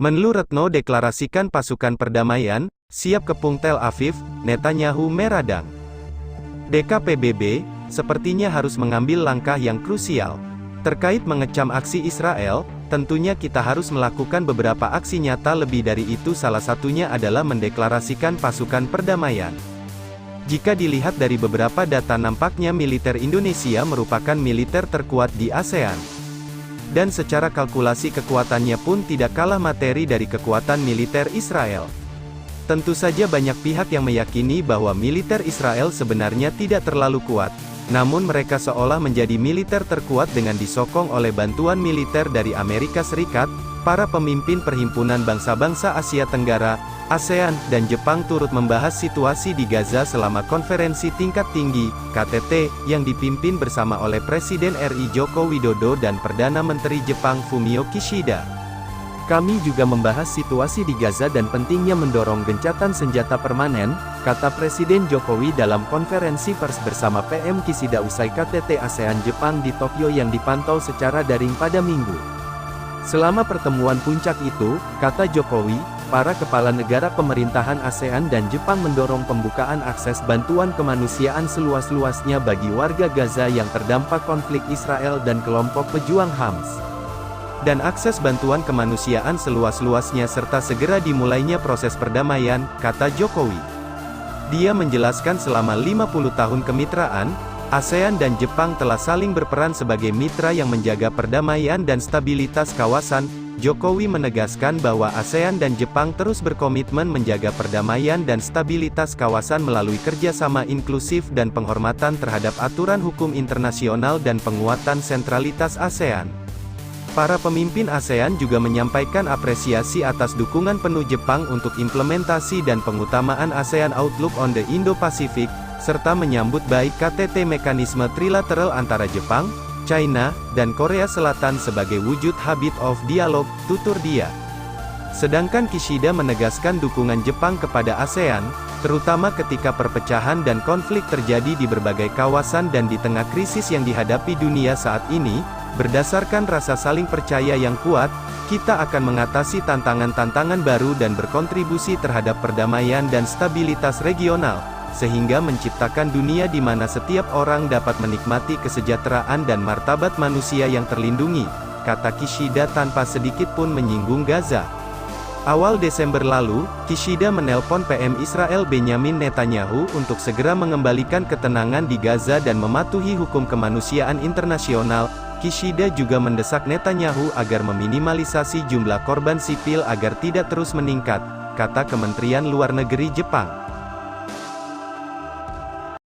Menlu Retno deklarasikan pasukan perdamaian, siap kepung Tel Aviv, Netanyahu meradang. DKPBB, sepertinya harus mengambil langkah yang krusial. Terkait mengecam aksi Israel, tentunya kita harus melakukan beberapa aksi nyata, lebih dari itu salah satunya adalah mendeklarasikan pasukan perdamaian. Jika dilihat dari beberapa data, nampaknya militer Indonesia merupakan militer terkuat di ASEAN. Dan secara kalkulasi kekuatannya pun tidak kalah materi dari kekuatan militer Israel. Tentu saja banyak pihak yang meyakini bahwa militer Israel sebenarnya tidak terlalu kuat. Namun mereka seolah menjadi militer terkuat dengan disokong oleh bantuan militer dari Amerika Serikat. Para pemimpin Perhimpunan Bangsa-Bangsa Asia Tenggara, ASEAN, dan Jepang turut membahas situasi di Gaza selama konferensi tingkat tinggi, KTT, yang dipimpin bersama oleh Presiden RI Joko Widodo dan Perdana Menteri Jepang Fumio Kishida. Kami juga membahas situasi di Gaza dan pentingnya mendorong gencatan senjata permanen, kata Presiden Jokowi dalam konferensi pers bersama PM Kishida usai KTT ASEAN Jepang di Tokyo yang dipantau secara daring pada Minggu. Selama pertemuan puncak itu, kata Jokowi, para kepala negara pemerintahan ASEAN dan Jepang mendorong pembukaan akses bantuan kemanusiaan seluas-luasnya bagi warga Gaza yang terdampak konflik Israel dan kelompok pejuang Hamas. Dan akses bantuan kemanusiaan seluas-luasnya serta segera dimulainya proses perdamaian, kata Jokowi. Dia menjelaskan selama 50 tahun kemitraan, ASEAN dan Jepang telah saling berperan sebagai mitra yang menjaga perdamaian dan stabilitas kawasan. Jokowi menegaskan bahwa ASEAN dan Jepang terus berkomitmen menjaga perdamaian dan stabilitas kawasan melalui kerjasama inklusif dan penghormatan terhadap aturan hukum internasional dan penguatan sentralitas ASEAN. Para pemimpin ASEAN juga menyampaikan apresiasi atas dukungan penuh Jepang untuk implementasi dan pengutamaan ASEAN Outlook on the Indo-Pacific, serta menyambut baik KTT mekanisme trilateral antara Jepang, China, dan Korea Selatan sebagai wujud habit of dialog, tutur dia. Sedangkan Kishida menegaskan dukungan Jepang kepada ASEAN, terutama ketika perpecahan dan konflik terjadi di berbagai kawasan dan di tengah krisis yang dihadapi dunia saat ini. Berdasarkan rasa saling percaya yang kuat, kita akan mengatasi tantangan-tantangan baru dan berkontribusi terhadap perdamaian dan stabilitas regional, sehingga menciptakan dunia di mana setiap orang dapat menikmati kesejahteraan dan martabat manusia yang terlindungi, kata Kishida tanpa sedikit pun menyinggung Gaza. Awal Desember lalu, Kishida menelpon PM Israel Benyamin Netanyahu untuk segera mengembalikan ketenangan di Gaza dan mematuhi hukum kemanusiaan internasional. Kishida juga mendesak Netanyahu agar meminimalisasi jumlah korban sipil agar tidak terus meningkat, kata Kementerian Luar Negeri Jepang.